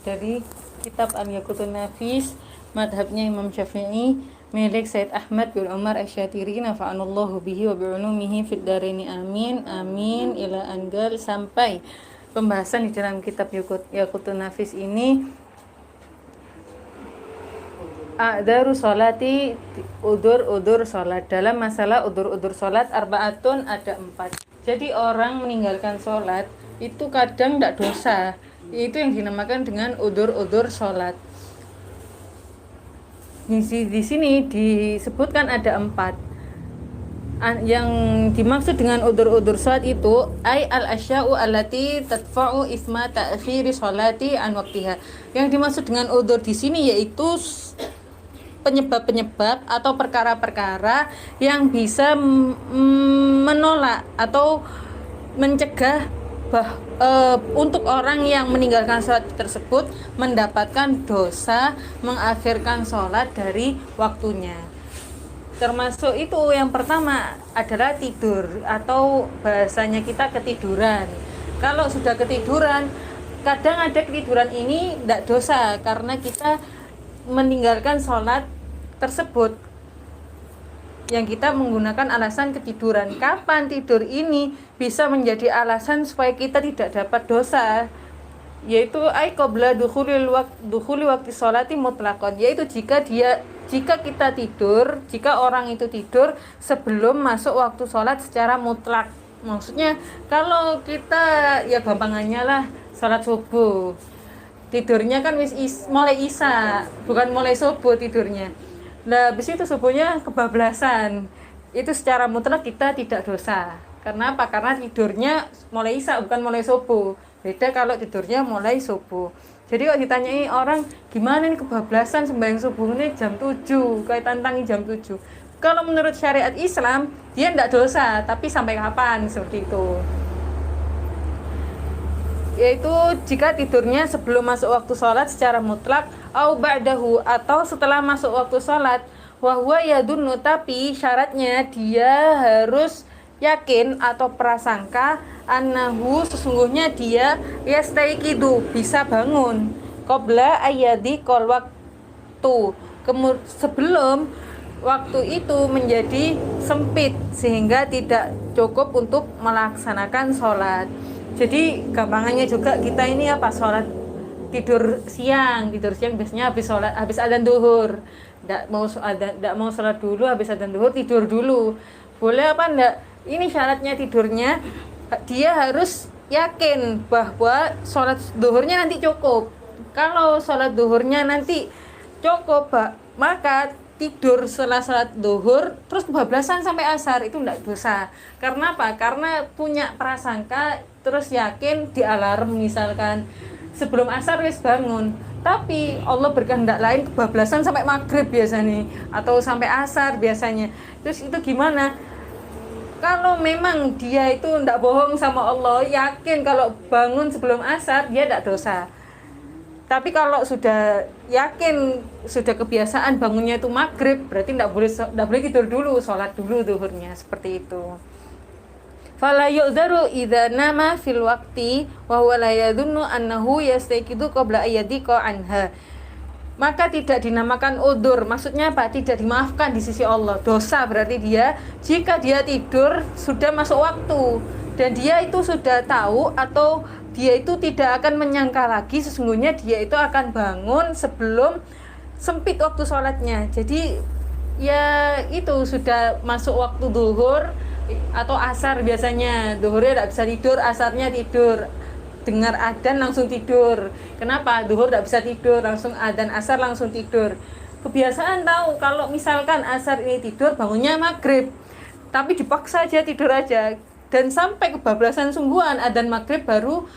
dari kitab Al-Yaqutun Nafis, madhabnya Imam Syafi'i, milik Said Ahmad bin Umar Asy-Syatiri, nafa'anallahu bihi wa bi'ulumihi fid dharaini amin amin ila anggal, sampai pembahasan di dalam kitab Yaqutun Nafis ini a'daru sholati, udur sholat. Dalam masalah udur sholat arba'atun, ada 4. Jadi orang meninggalkan sholat itu kadang tidak dosa. Itu yang dinamakan dengan udur sholat. Di sini disebutkan ada 4. Yang dimaksud dengan udur sholat itu ay al-asya'u allati tadfa'u isma ta'khiri sholati an waqtiha. Yang dimaksud dengan udur di sini yaitu penyebab-penyebab atau perkara-perkara yang bisa menolak atau mencegah untuk orang yang meninggalkan sholat tersebut mendapatkan dosa mengakhirkan sholat dari waktunya. Termasuk itu yang pertama adalah tidur, atau bahasanya kita ketiduran. Kalau sudah ketiduran, kadang ada ketiduran ini tidak dosa karena kita meninggalkan sholat tersebut, yang kita menggunakan alasan ketiduran. Kapan tidur ini bisa menjadi alasan supaya kita tidak dapat dosa? Yaitu ay qabla dukhuli waktu sholati mutlaqan, yaitu jika kita tidur, jika orang itu tidur sebelum masuk waktu sholat secara mutlak. Maksudnya kalau kita, ya gampangannya lah, sholat subuh, tidurnya kan mulai isya, bukan mulai subuh tidurnya. Nah, habis itu subuhnya kebablasan. Itu secara mutlak kita tidak dosa. Karena apa? Karena tidurnya mulai isya, bukan mulai subuh. Beda kalau tidurnya mulai subuh. Jadi kalau ditanyai orang, gimana nih kebablasan sembahyang subuh ini jam 7, kayak tantangi jam 7. Kalau menurut syariat Islam, dia tidak dosa, tapi sampai kapan? Seperti itu. Yaitu jika tidurnya sebelum masuk waktu sholat secara mutlak, au ba'dahu, atau setelah masuk waktu sholat, wahwa yadunnu, tapi syaratnya dia harus yakin atau prasangka, annahu, sesungguhnya dia yastaiqidu, bisa bangun, qabla ayyadi kol waktu, sebelum waktu itu menjadi sempit sehingga tidak cukup untuk melaksanakan sholat. Jadi gampangannya juga kita ini apa, sholat tidur siang biasanya habis adzan duhur, tidak mau sholat dulu, habis adzan duhur tidur dulu, boleh apa enggak? Ini syaratnya tidurnya dia harus yakin bahwa sholat duhurnya nanti cukup. Kalau sholat duhurnya nanti cukup, maka tidur setelah sholat duhur terus kebablasan sampai asar itu tidak dosa. Karena apa? Karena punya prasangka, terus yakin, di alarm misalkan sebelum asar wis bangun, tapi Allah berkehendak lain kebablasan sampai maghrib biasanya, atau sampai asar biasanya. Terus itu gimana? Kalau memang dia itu tidak bohong sama Allah, yakin kalau bangun sebelum asar, dia tidak dosa. Tapi kalau sudah yakin, sudah kebiasaan bangunnya itu maghrib, berarti tidak boleh tidur dulu, sholat dulu duhurnya, seperti itu. Fala yu'dharu idza nama fil waqti wa huwa la yadhunnu annahu yastayqidu qabla ayyadiqa anha. Maka tidak dinamakan udur. Maksudnya apa? Tidak dimaafkan di sisi Allah. Dosa berarti dia jika dia tidur sudah masuk waktu dan dia itu sudah tahu, atau dia itu tidak akan menyangka lagi sesungguhnya dia itu akan bangun sebelum sempit waktu sholatnya. Jadi ya itu sudah masuk waktu duhur atau asar, biasanya duhurnya tidak bisa tidur, asarnya tidur, dengar adzan langsung tidur. Kenapa? Duhur tidak bisa tidur, langsung adzan asar langsung tidur. Kebiasaan tahu kalau misalkan asar ini tidur, bangunnya maghrib, tapi dipaksa aja tidur aja, dan sampai kebablasan sungguhan adzan maghrib baru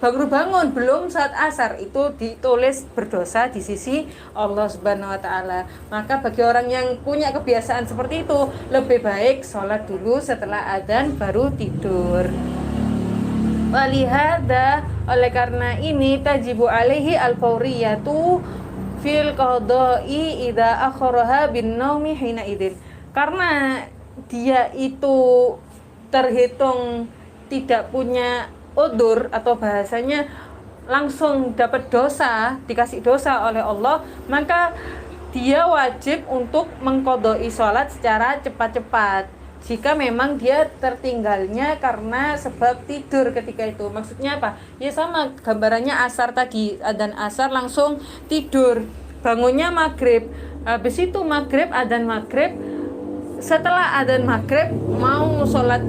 bangun, belum saat asar, itu ditulis berdosa di sisi Allah Subhanahu wa Ta'ala. Maka bagi orang yang punya kebiasaan seperti itu, lebih baik sholat dulu, setelah adzan baru tidur. Walihada, oleh karena ini, tajibu alaihi al-fawriyatu fil qadai idza akharaha bin naumi hina idin. Karena dia itu terhitung tidak punya udur, atau bahasanya langsung dapat dosa, dikasih dosa oleh Allah, maka dia wajib untuk mengqodoi sholat secara cepat-cepat. Jika memang dia tertinggalnya karena sebab tidur ketika itu. Maksudnya apa? Ya sama gambarannya asar tadi, adzan asar langsung tidur. Bangunnya maghrib. Habis itu maghrib, adzan maghrib. Setelah adzan maghrib mau sholat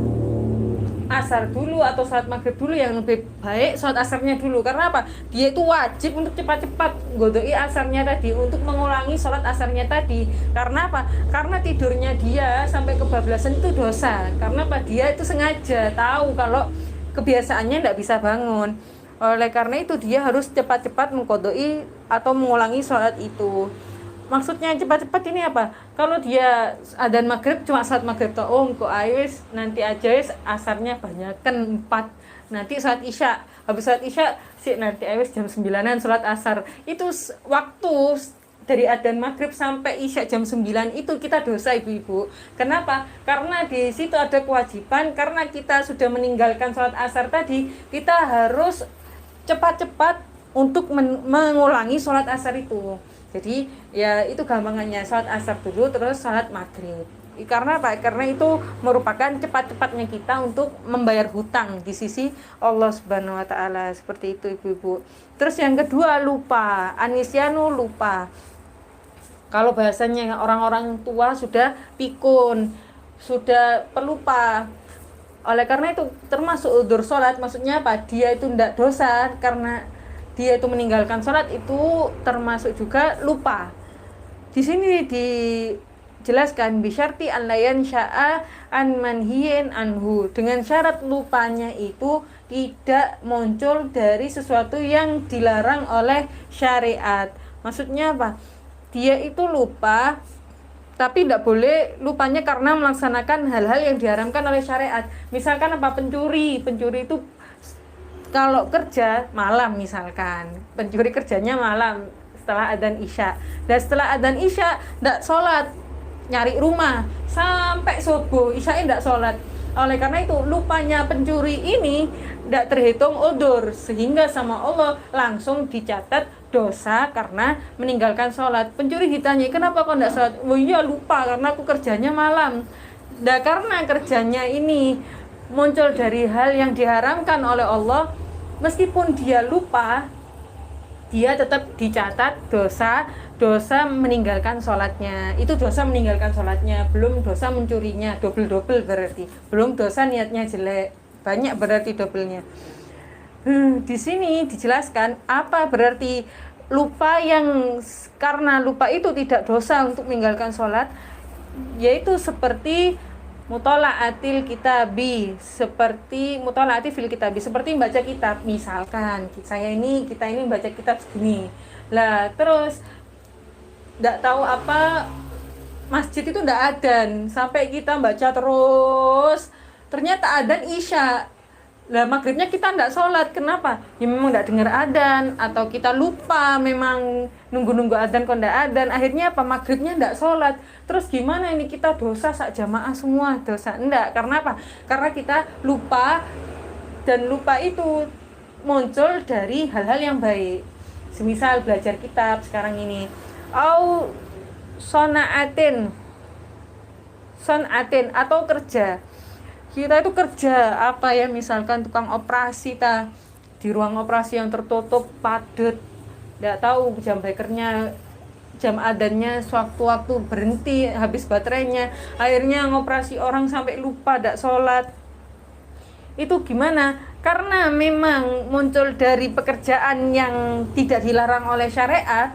asar dulu atau sholat maghrib dulu, yang lebih baik sholat asarnya dulu. Karena apa? Dia itu wajib untuk cepat-cepat godoi asarnya tadi, untuk mengulangi sholat asarnya tadi. Karena apa? Karena tidurnya dia sampai kebablasan itu dosa. Karena apa? Dia itu sengaja tahu kalau kebiasaannya tidak bisa bangun. Oleh karena itu dia harus cepat-cepat mengkodoi atau mengulangi sholat itu. Maksudnya cepat-cepat ini apa? Kalau dia adzan maghrib cuma saat maghrib toh, kok wis nanti aja wis asarnya banyak kan 4. Nanti saat isya, habis saat isya sih nanti wis jam 9-an salat asar. Itu waktu dari adzan maghrib sampai isya jam 9 itu kita dosa ibu-ibu. Kenapa? Karena di situ ada kewajiban, karena kita sudah meninggalkan salat asar tadi, kita harus cepat-cepat untuk mengulangi salat asar itu. Jadi ya itu gampangannya, sholat asar dulu terus sholat maghrib. Karena apa? Karena itu merupakan cepat-cepatnya kita untuk membayar hutang di sisi Allah Subhanahu wa taala. Seperti itu ibu-ibu. Terus yang kedua, lupa. Anisyanu, lupa. Kalau bahasanya orang-orang tua sudah pikun, sudah pelupa. Oleh karena itu termasuk udzur sholat. Maksudnya apa? Dia itu tidak dosa karena dia itu meninggalkan sholat, itu termasuk juga lupa. Di sini dijelaskan bisyarti an layan sya'a an manhiyin anhu, dengan syarat lupanya itu tidak muncul dari sesuatu yang dilarang oleh syariat. Maksudnya apa? Dia itu lupa, tapi tidak boleh lupanya karena melaksanakan hal-hal yang diharamkan oleh syariat. Misalkan apa? Pencuri itu kalau kerja malam, misalkan pencuri kerjanya malam setelah adzan isya, dan setelah adzan isya tidak sholat, nyari rumah sampai subuh, isya tidak sholat. Oleh karena itu lupanya pencuri ini tidak terhitung udzur, sehingga sama Allah langsung dicatat dosa karena meninggalkan sholat. Pencuri ditanya, kenapa kok tidak sholat? Oh iya, lupa karena aku kerjanya malam. Nah, karena kerjanya ini muncul dari hal yang diharamkan oleh Allah, meskipun dia lupa, dia tetap dicatat dosa meninggalkan sholatnya. Itu dosa meninggalkan sholatnya, belum dosa mencurinya, double berarti. Belum dosa niatnya jelek, banyak berarti doublenya. Di sini dijelaskan apa berarti lupa, yang karena lupa itu tidak dosa untuk meninggalkan sholat, yaitu seperti mutola'atil kitabi, seperti mutola'ati fil kitabi, seperti membaca kitab. Misalkan kita ini baca kitab segini lah, terus tidak tahu apa masjid itu tidak adzan, sampai kita baca terus ternyata adzan isya lah, maghribnya kita tidak sholat. Kenapa? Ya memang tidak dengar adzan, atau kita lupa memang nunggu adzan kok tidak adzan, akhirnya apa? Maghribnya tidak sholat. Terus gimana ini, kita dosa sak jamaah semua dosa? Enggak, karena apa? Karena kita lupa, dan lupa itu muncul dari hal-hal yang baik, semisal belajar kitab sekarang ini, au sonaatin atau kerja. Kita itu kerja apa ya, misalkan tukang operasi di ruang operasi yang tertutup padat, tidak tahu jam breakernya, jam adzannya sewaktu-waktu berhenti, habis baterainya, akhirnya ngoperasi orang sampai lupa tidak sholat. Itu gimana? Karena memang muncul dari pekerjaan yang tidak dilarang oleh syariat.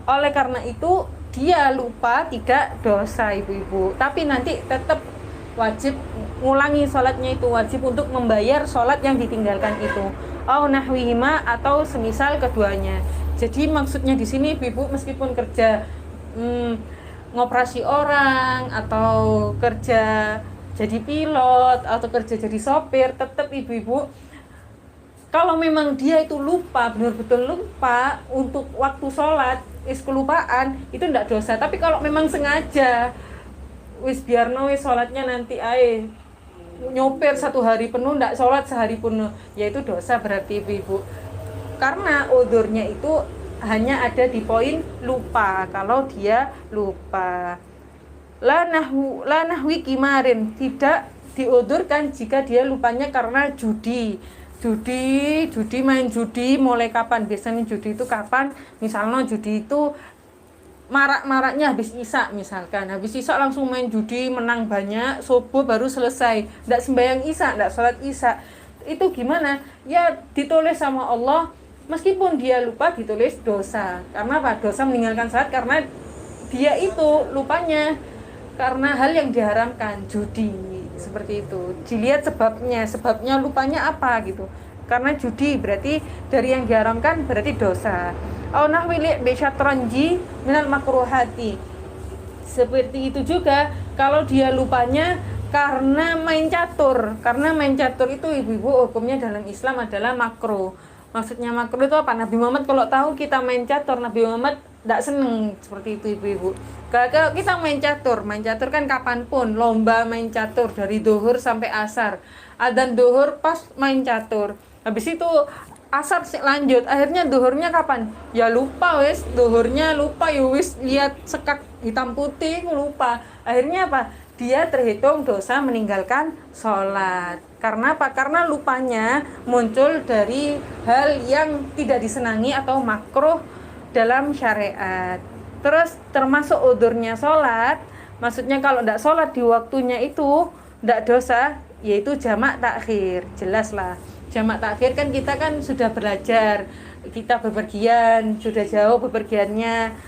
Oleh karena itu dia lupa, tidak dosa ibu-ibu, tapi nanti tetap wajib ngulangi sholatnya, itu wajib untuk membayar sholat yang ditinggalkan itu, au nahwihima, atau semisal keduanya. Jadi maksudnya di sini ibu meskipun kerja ngoperasi orang, atau kerja jadi pilot, atau kerja jadi sopir, tetap ibu-ibu kalau memang dia itu lupa, benar-benar lupa untuk waktu sholat, kelupaan, itu tidak dosa. Tapi kalau memang sengaja, wis biarno wis sholatnya nanti nyopir 1 hari penuh, ndak sholat sehari penuh, yaitu dosa berarti ibu-ibu. karena udurnya itu hanya ada di poin lupa. Kalau dia lupa, la nahwi kimarin, tidak diudurkan jika dia lupanya karena judi main judi. Mulai kapan biasanya judi itu kapan? Misalnya judi itu marak-maraknya habis isya, misalkan habis isya langsung main judi, menang banyak, subuh baru selesai, tidak sembahyang isya, tidak sholat isya. Itu gimana? Ya ditulis sama Allah, meskipun dia lupa ditulis dosa. Karena apa? Dosa meninggalkan sholat karena dia itu lupanya karena hal yang diharamkan, judi, seperti itu. Dilihat sebabnya lupanya apa gitu. Karena judi berarti dari yang diharamkan, berarti dosa. Au nahwi bi syatranji minal makruhati. Seperti itu juga kalau dia lupanya karena main catur. Karena main catur itu ibu-ibu hukumnya dalam Islam adalah makruh. Maksudnya makruh itu apa? Nabi Muhammad kalau tahu kita main catur, Nabi Muhammad tidak seneng seperti itu ibu-ibu. Kalau kita main catur kan kapanpun, lomba main catur dari duhur sampai asar. Adzan duhur pas main catur. Habis itu asar lanjut, akhirnya duhurnya kapan? Ya lupa wes, duhurnya lupa ya wes, lihat sekak hitam putih lupa. Akhirnya apa? Dia terhitung dosa meninggalkan sholat. Karena apa? Karena lupanya muncul dari hal yang tidak disenangi atau makruh dalam syariat. Terus termasuk udurnya sholat, maksudnya kalau tidak sholat di waktunya itu tidak dosa, yaitu jamak takhir. Jelas lah, jamak takhir kan kita kan sudah belajar, kita bepergian, sudah jauh bepergiannya,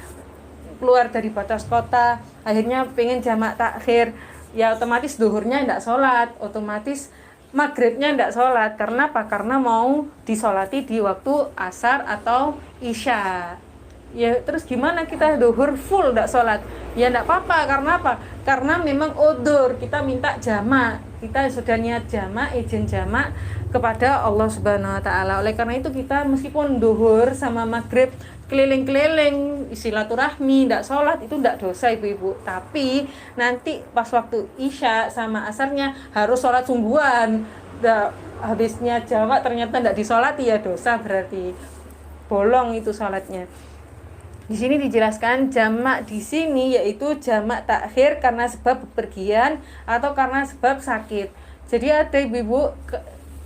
keluar dari batas kota, akhirnya pengen jamak takhir, ya otomatis duhurnya tidak sholat, otomatis maghribnya tidak sholat. Karena apa? Karena mau disolati di waktu asar atau isya. Ya terus gimana kita duhur full tidak sholat? Ya tidak apa-apa. Karena apa? Karena memang udzur, kita minta jamak, kita sudah niat jamak, izin jamak kepada Allah Subhanahu Wa Taala. Oleh karena itu kita meskipun duhur sama maghrib keliling-keliling silaturahmi tidak sholat, itu tidak dosa ibu-ibu. Tapi nanti pas waktu isya sama asarnya harus sholat sungguhan. Habisnya jamak ternyata tidak disolati, ya dosa, berarti bolong itu sholatnya. Di sini dijelaskan jamak di sini yaitu jamak takhir karena sebab bepergian atau karena sebab sakit. Jadi ada ibu-ibu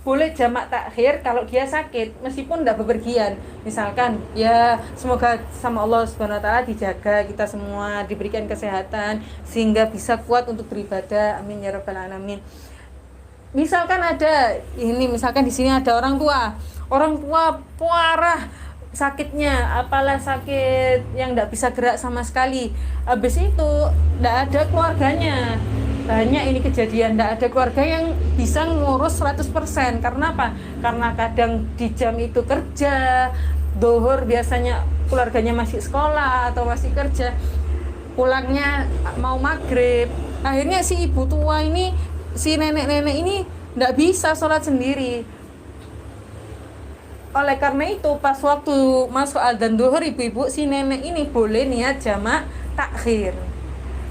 boleh jamak takhir kalau dia sakit meskipun tidak bepergian. Misalkan ya semoga sama Allah Subhanahu Wa Taala dijaga kita semua, diberikan kesehatan sehingga bisa kuat untuk beribadah. Amin ya rabbal alamin. Misalkan ada ini, misalkan di sini ada orang tua parah sakitnya, apalah sakit yang tidak bisa gerak sama sekali. Habis itu tidak ada keluarganya. Banyak ini kejadian, tidak ada keluarga yang bisa ngurus 100%. Karena apa? Karena kadang di jam itu kerja, duhur biasanya keluarganya masih sekolah atau masih kerja, pulangnya mau maghrib. Akhirnya si ibu tua ini, si nenek-nenek ini tidak bisa sholat sendiri. Oleh karena itu pas waktu masuk adzan duhur ibu-ibu, si nenek ini boleh niat jamak takhir.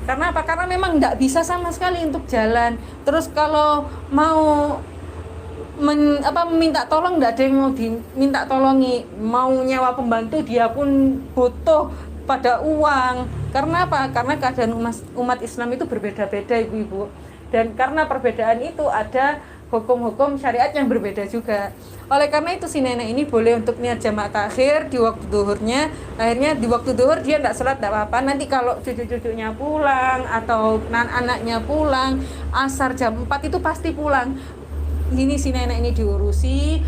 Karena apa? Karena memang tidak bisa sama sekali untuk jalan. Terus kalau mau minta tolong, tidak ada yang mau diminta tolongi. Mau nyewa pembantu dia pun butuh pada uang. Karena apa? Karena keadaan umat Islam itu berbeda-beda ibu-ibu. Dan karena perbedaan itu ada hukum-hukum syariat yang berbeda juga. Oleh karena itu si nenek ini boleh untuk niat jamak takhir di waktu duhurnya. Akhirnya di waktu duhur dia tidak sholat, tidak apa-apa. Nanti kalau cucu-cucunya pulang atau anaknya pulang, asar jam 4 itu pasti pulang. Ini si nenek ini diurusi,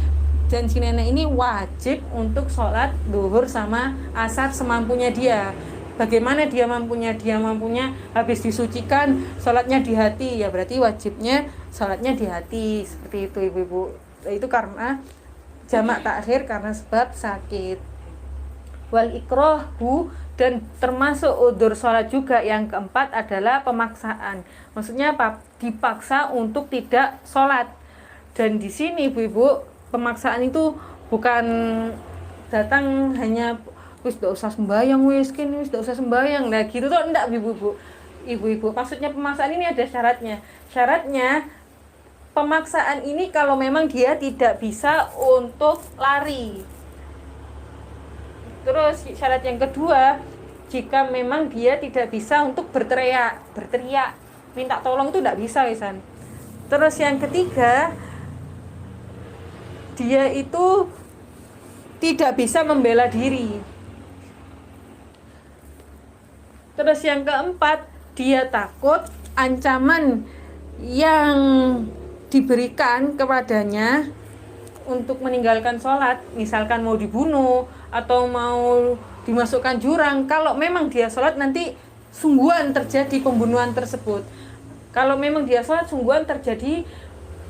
dan si nenek ini wajib untuk sholat duhur sama asar semampunya dia. Bagaimana dia mampunya? Dia mampunya habis disucikan, sholatnya di hati, ya berarti wajibnya sholatnya di hati. Seperti itu ibu-ibu. Itu karena jamak takhir karena sebab sakit. Wal ikrahu, dan termasuk udzur sholat juga yang keempat adalah pemaksaan. Maksudnya apa? Dipaksa untuk tidak sholat. Dan di sini ibu-ibu, pemaksaan itu bukan datang hanya wis tidak usah sembahyang, wis tidak usah sembahyang, nah gitu tuh enggak ibu-ibu. Maksudnya pemaksaan ini ada syaratnya. Pemaksaan ini kalau memang dia tidak bisa untuk lari, Terus syarat yang kedua, jika memang dia tidak bisa untuk berteriak, minta tolong itu tidak bisa, Isan. Terus yang ketiga, dia itu tidak bisa membela diri. Terus yang keempat, dia takut ancaman yang diberikan kepadanya untuk meninggalkan sholat, misalkan mau dibunuh atau mau dimasukkan jurang. Kalau memang dia sholat, nanti sungguhan terjadi pembunuhan tersebut. Kalau memang dia sholat, sungguhan terjadi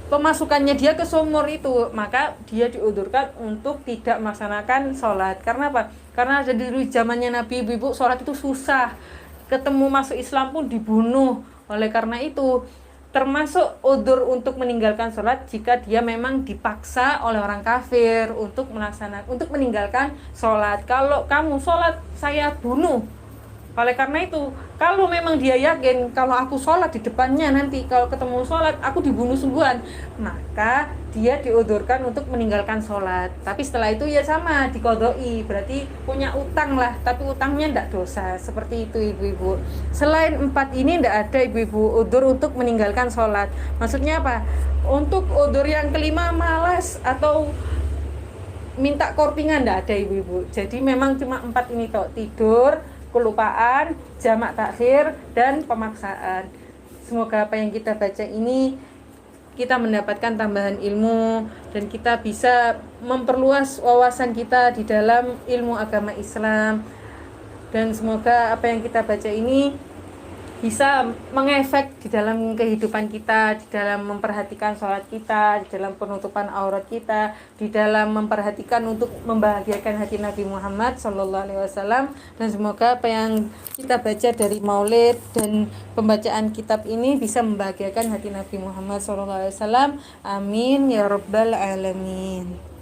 pemasukannya dia ke sumur itu, maka dia diudurkan untuk tidak melaksanakan sholat. Karena apa? Karena dulu zamannya Nabi, ibu sholat itu susah, ketemu masuk Islam pun dibunuh. Oleh karena itu termasuk udur untuk meninggalkan sholat jika dia memang dipaksa oleh orang kafir untuk meninggalkan sholat. Kalau kamu sholat, saya bunuh. Oleh karena itu, kalau memang dia yakin kalau aku sholat di depannya nanti kalau ketemu sholat aku dibunuh sungguhan, maka dia diudurkan untuk meninggalkan sholat. Tapi setelah itu ya sama, dikodoi, berarti punya utang lah, tapi utangnya tidak dosa. Seperti itu ibu-ibu. Selain 4 ini tidak ada ibu-ibu udur untuk meninggalkan sholat. Maksudnya apa? Untuk udur yang kelima, malas atau minta korpingan tidak ada ibu-ibu. Jadi memang cuma 4 ini toh, tidur, kelupaan, jamak takhir, dan pemaksaan. Semoga apa yang kita baca ini kita mendapatkan tambahan ilmu dan kita bisa memperluas wawasan kita di dalam ilmu agama Islam. Dan semoga apa yang kita baca ini bisa mengefek di dalam kehidupan kita, di dalam memperhatikan sholat kita, di dalam penutupan aurat kita, di dalam memperhatikan untuk membahagiakan hati Nabi Muhammad SAW. Dan semoga apa yang kita baca dari maulid dan pembacaan kitab ini bisa membahagiakan hati Nabi Muhammad SAW. Amin ya rabbal alamin.